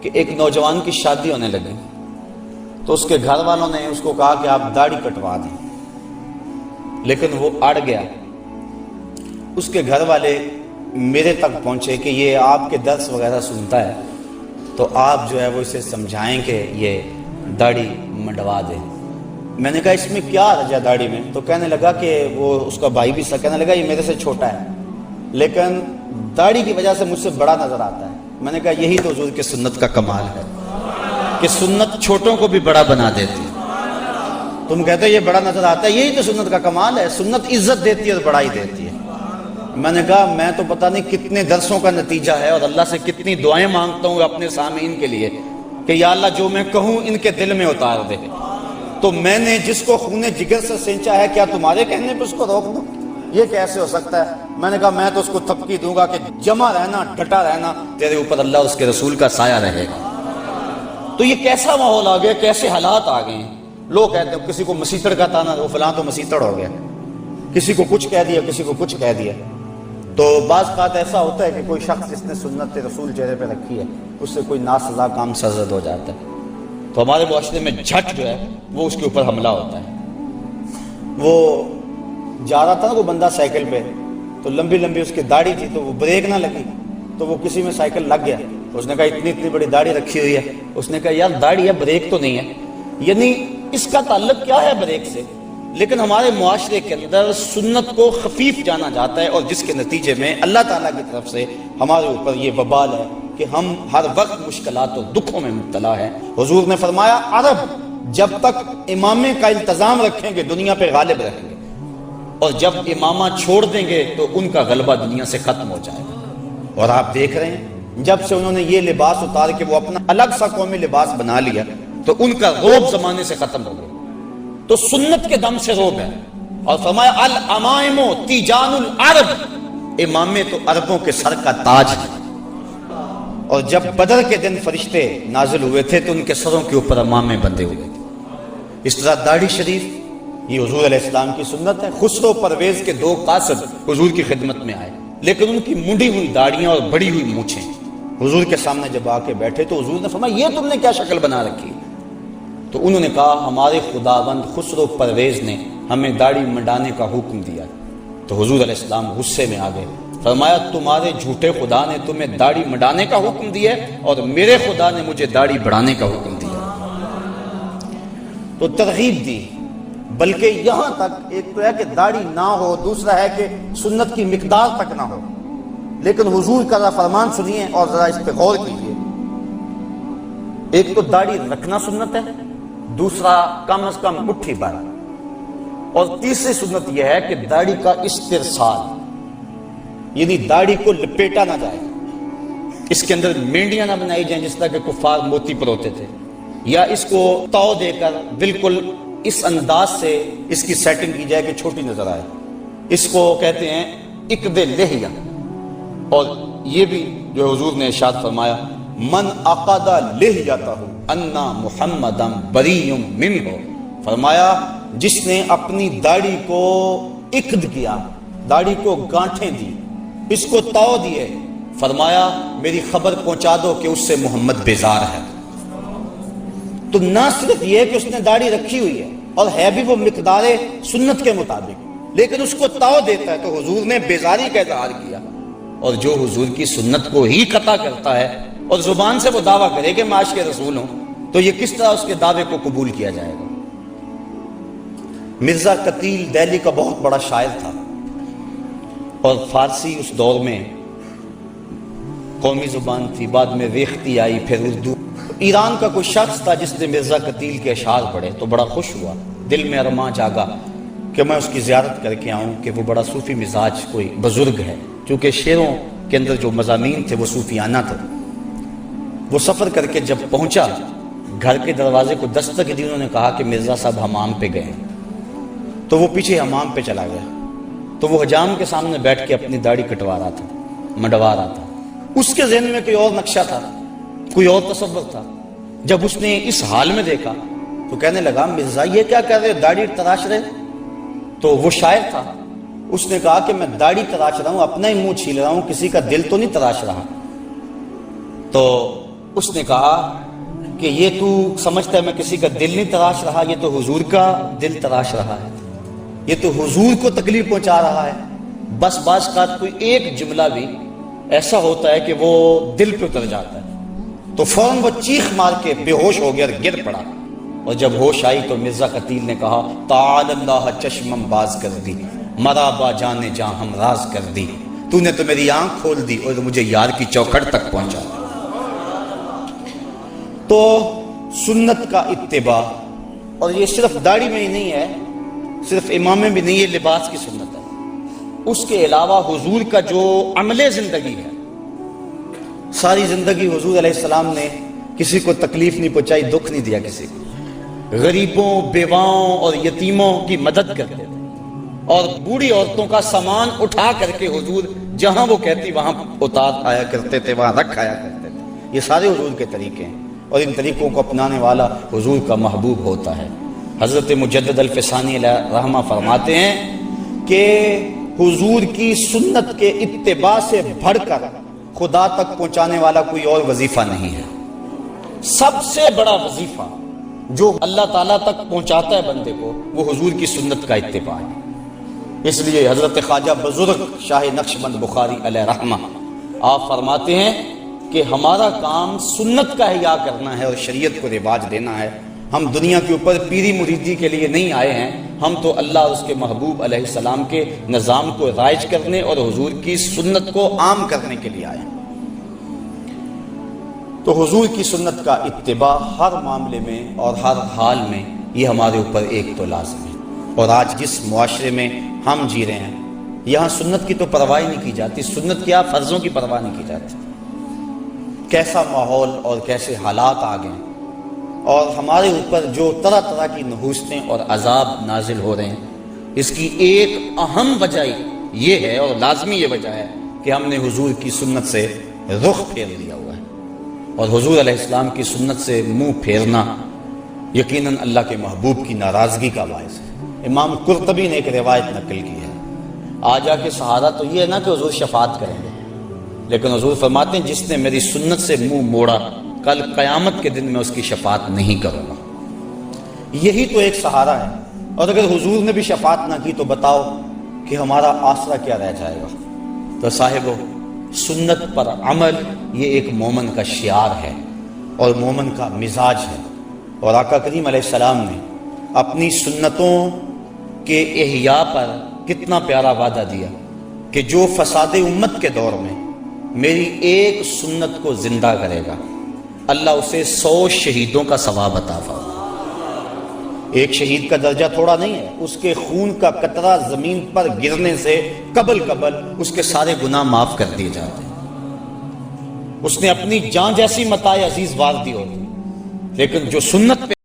کہ ایک نوجوان کی شادی ہونے لگی تو اس کے گھر والوں نے اس کو کہا کہ آپ داڑھی کٹوا دیں، لیکن وہ اڑ گیا۔ اس کے گھر والے میرے تک پہنچے کہ یہ آپ کے درس وغیرہ سنتا ہے تو آپ جو ہے وہ اسے سمجھائیں کہ یہ داڑھی منڈوا دے۔ میں نے کہا اس میں کیا حرج ہے داڑھی میں؟ تو کہنے لگا کہ وہ اس کا بھائی بھی کہنے لگا یہ میرے سے چھوٹا ہے لیکن داڑھی کی وجہ سے مجھ سے بڑا نظر آتا ہے۔ میں نے کہا یہی تو حضور کی سنت کا کمال ہے کہ سنت چھوٹوں کو بھی بڑا بنا دیتی ہے۔ تم کہتے یہ بڑا نظر آتا ہے، یہی تو سنت کا کمال ہے، سنت عزت دیتی ہے اور بڑائی دیتی ہے۔ میں نے کہا میں تو پتہ نہیں کتنے درسوں کا نتیجہ ہے اور اللہ سے کتنی دعائیں مانگتا ہوں اپنے سامعین کے لیے کہ یا اللہ جو میں کہوں ان کے دل میں اتار دے۔ تو میں نے جس کو خون جگر سے سینچا ہے کیا تمہارے کہنے پہ اس کو روک دوں؟ یہ کیسے ہو سکتا ہے؟ میں نے کہا میں تو اس کو تھپکی دوں گا کہ جمع رہنا، ڈٹا رہنا، تیرے اوپر اللہ اس کے رسول کا سایہ رہے گا۔ تو یہ کیسا ماحول آ گیا، کیسے حالات آ گئے ہیں۔ لوگ کہتے ہیں کسی کو مسیتڑ کا تانا، وہ فلاں تو مسیتڑ ہو گیا، کسی کو کچھ کہہ دیا، کسی کو کچھ کہہ دیا۔ تو بعض بات ایسا ہوتا ہے کہ کوئی شخص جس نے سنت رسول چہرے پہ رکھی ہے اس سے کوئی ناسزا کام سرزد ہو جاتا ہے تو ہمارے معاشرے میں جھٹ جو ہے وہ اس کے اوپر حملہ ہوتا ہے۔ وہ جا رہا تھا نا وہ بندہ سائیکل پہ، تو لمبی لمبی اس کی داڑھی تھی تو وہ بریک نہ لگی تو وہ کسی میں سائیکل لگ گیا۔ اس نے کہا اتنی بڑی داڑھی رکھی ہوئی ہے، اس نے کہا یار داڑھی ہے بریک تو نہیں ہے، یعنی اس کا تعلق کیا ہے بریک سے؟ لیکن ہمارے معاشرے کے اندر سنت کو خفیف جانا جاتا ہے اور جس کے نتیجے میں اللہ تعالیٰ کی طرف سے ہمارے اوپر یہ وبال ہے کہ ہم ہر وقت مشکلات اور دکھوں میں مبتلا ہیں۔ حضور نے فرمایا عرب جب تک امامے کا التزام رکھیں گے دنیا پہ غالب رہیں گے، اور جب امامہ چھوڑ دیں گے تو ان کا غلبہ دنیا سے ختم ہو جائے گا۔ اور آپ دیکھ رہے ہیں جب سے انہوں نے یہ لباس اتار کے وہ اپنا الگ سا قومی لباس بنا لیا تو ان کا رعب زمانے سے ختم ہو گیا۔ تو سنت کے دم سے روب ہے، اور فرمایا الامائم تیجان العرب، امامے تو عربوں کے سر کا تاج ہے۔ اور جب بدر کے دن فرشتے نازل ہوئے تھے تو ان کے سروں کے اوپر امامے بندھے ہوئے تھے۔ اس طرح داڑھی شریف یہ حضور علیہ السلام کی سنت ہے۔ خسرو پرویز کے دو قاصد حضور کی خدمت میں آئے لیکن ان کی منڈی ہوئی داڑیاں اور بڑی ہوئی مونچھیں حضور کے سامنے جب آ کے بیٹھے تو حضور نے فرمایا یہ تم نے کیا شکل بنا رکھی؟ تو انہوں نے کہا ہمارے خداوند خسرو پرویز نے ہمیں داڑھی منڈانے کا حکم دیا۔ تو حضور علیہ السلام غصے میں آ گئے، فرمایا تمہارے جھوٹے خدا نے تمہیں داڑھی منڈانے کا حکم دیا اور میرے خدا نے مجھے داڑھی بڑھانے کا حکم دیا۔ تو ترغیب دی، بلکہ یہاں تک ایک تو ہے کہ داڑھی نہ ہو، دوسرا ہے کہ سنت کی مقدار تک نہ ہو۔ لیکن حضور کا فرمان سنیے اور ذرا اس پہ غور کیجیے۔ ایک تو داڑھی رکھنا سنت ہے، دوسرا کم از کم مٹھی بھر، اور تیسری سنت یہ ہے کہ داڑھی کا استرسال، یعنی داڑھی کو لپیٹا نہ جائے، اس کے اندر مینڈیاں نہ بنائی جائیں جس طرح کہ کفار موتی پروتے تھے، یا اس کو تو دے کر بالکل اس انداز سے اس کی سیٹنگ کی جائے کہ چھوٹی نظر آئے۔ اس کو کہتے ہیں اقد لحیہ۔ اور یہ بھی جو حضور نے ارشاد فرمایا من عقد لحیتہ انا محمدا بریء منہ، فرمایا جس نے اپنی داڑھی کو عقد کیا، داڑھی کو گانٹھیں دی، اس کو تو دیے، فرمایا میری خبر پہنچا دو کہ اس سے محمد بیزار ہے۔ تو نہ صرف یہ کہ اس نے داڑھی رکھی ہوئی ہے اور ہے بھی وہ مقدار سنت کے مطابق، لیکن اس کو تو دیتا ہے، تو حضور نے بیزاری کا اظہار کیا۔ اور جو حضور کی سنت کو ہی قطع کرتا ہے اور زبان سے وہ دعویٰ کرے کہ میں عاشق رسول ہوں، تو یہ کس طرح اس کے دعوے کو قبول کیا جائے گا؟ مرزا قتیل دہلی کا بہت بڑا شاعر تھا، اور فارسی اس دور میں قومی زبان تھی، بعد میں ریختی آئی، پھر اردو۔ ایران کا کوئی شخص تھا جس نے مرزا قتیل کے اشعار پڑھے تو بڑا خوش ہوا، دل میں ارماں جاگا کہ میں اس کی زیارت کر کے آؤں کہ وہ بڑا صوفی مزاج کوئی بزرگ ہے، چونکہ شعروں کے اندر جو مضامین تھے وہ صوفیانہ تھے۔ وہ سفر کر کے جب پہنچا، گھر کے دروازے کو دستک دی، انہوں نے کہا کہ مرزا صاحب حمام پہ گئے، تو وہ پیچھے حمام پہ چلا گیا۔ تو وہ حجام کے سامنے بیٹھ کے اپنی داڑھی کٹوا رہا تھا، منڈوا رہا تھا۔ اس کے ذہن میں کوئی اور نقشہ تھا، کوئی اور تصور تھا۔ جب اس نے اس حال میں دیکھا تو کہنے لگا مرزا یہ کیا کر رہے، داڑھی تراش رہے؟ تو وہ شاعر تھا، اس نے کہا کہ میں داڑھی تراش رہا ہوں، اپنا ہی منہ چھیل رہا ہوں، کسی کا دل تو نہیں تراش رہا۔ تو اس نے کہا کہ یہ تو سمجھتا ہے میں کسی کا دل نہیں تراش رہا، یہ تو حضور کا دل تراش رہا ہے، یہ تو حضور کو تکلیف پہنچا رہا ہے۔ بس بعض کا کوئی ایک جملہ بھی ایسا ہوتا ہے کہ وہ دل پہ اتر جاتا ہے، تو فوراً وہ چیخ مار کے بے ہوش ہو گیا اور گر پڑا، اور جب ہوش آئی تو مرزا قتیل نے کہا تعال اللہ چشمم باز کر دی، مرا با جانے جاں ہم راز کر دی، تو نے تو میری آنکھ کھول دی اور مجھے یار کی چوکھٹ تک پہنچا۔ تو سنت کا اتباع، اور یہ صرف داڑھی میں ہی نہیں ہے، صرف امامے بھی نہیں، یہ لباس کی سنت ہے، اس کے علاوہ حضور کا جو عمل زندگی ہے، ساری زندگی حضور علیہ السلام نے کسی کو تکلیف نہیں پہنچائی، دکھ نہیں دیا کسی کو، غریبوں، بیواؤں اور یتیموں کی مدد کرتے تھے، اور بوڑھی عورتوں کا سامان اٹھا کر کے حضور جہاں وہ کہتی وہاں اتار آیا کرتے تھے، وہاں رکھ آیا کرتے تھے۔ یہ سارے حضور کے طریقے ہیں، اور ان طریقوں کو اپنانے والا حضور کا محبوب ہوتا ہے۔ حضرت مجدد الفسانی علیہ رحمہ فرماتے ہیں کہ حضور کی سنت کے اتباع سے بڑھ کر خدا تک پہنچانے والا کوئی اور وظیفہ نہیں ہے۔ سب سے بڑا وظیفہ جو اللہ تعالیٰ تک پہنچاتا ہے بندے کو، وہ حضور کی سنت کا اتباع ہے۔ اس لیے حضرت خواجہ بزرگ شاہ نقشبند بخاری علیہ رحمہ آپ فرماتے ہیں کہ ہمارا کام سنت کا احیاء کرنا ہے اور شریعت کو رواج دینا ہے۔ ہم دنیا کے اوپر پیری مریدی کے لیے نہیں آئے ہیں، ہم تو اللہ اور اس کے محبوب علیہ السلام کے نظام کو رائج کرنے اور حضور کی سنت کو عام کرنے کے لیے آئے ہیں۔ تو حضور کی سنت کا اتباع ہر معاملے میں اور ہر حال میں یہ ہمارے اوپر ایک تو لازم ہے۔ اور آج جس معاشرے میں ہم جی رہے ہیں، یہاں سنت کی تو پرواہ نہیں کی جاتی، سنت کیا فرضوں کی پرواہ نہیں کی جاتی۔ کیسا ماحول اور کیسے حالات آ گئے، اور ہمارے اوپر جو طرح طرح کی نحوستیں اور عذاب نازل ہو رہے ہیں، اس کی ایک اہم وجہ یہ ہے اور لازمی یہ وجہ ہے کہ ہم نے حضور کی سنت سے رخ پھیر لیا ہوا ہے، اور حضور علیہ السلام کی سنت سے منہ پھیرنا یقیناً اللہ کے محبوب کی ناراضگی کا باعث ہے۔ امام قرطبی نے ایک روایت نقل کی ہے، آج آ کے سہارا تو یہ ہے نا کہ حضور شفاعت کریں گے، لیکن حضور فرماتے ہیں جس نے میری سنت سے منہ موڑا کل قیامت کے دن میں اس کی شفاعت نہیں کروں گا۔ یہی تو ایک سہارا ہے، اور اگر حضور نے بھی شفاعت نہ کی تو بتاؤ کہ ہمارا آسرا کیا رہ جائے گا۔ تو صاحبو، سنت پر عمل یہ ایک مومن کا شعار ہے اور مومن کا مزاج ہے، اور آقا کریم علیہ السلام نے اپنی سنتوں کے احیاء پر کتنا پیارا وعدہ دیا کہ جو فساد امت کے دور میں میری ایک سنت کو زندہ کرے گا، اللہ اسے 100 شہیدوں کا ثواب عطا فرمائے۔ ایک شہید کا درجہ تھوڑا نہیں ہے، اس کے خون کا قطرہ زمین پر گرنے سے قبل اس کے سارے گناہ معاف کر دیے جاتے ہیں۔ اس نے اپنی جان جیسی متاع عزیز وار دی ہوتی، لیکن جو سنت پہ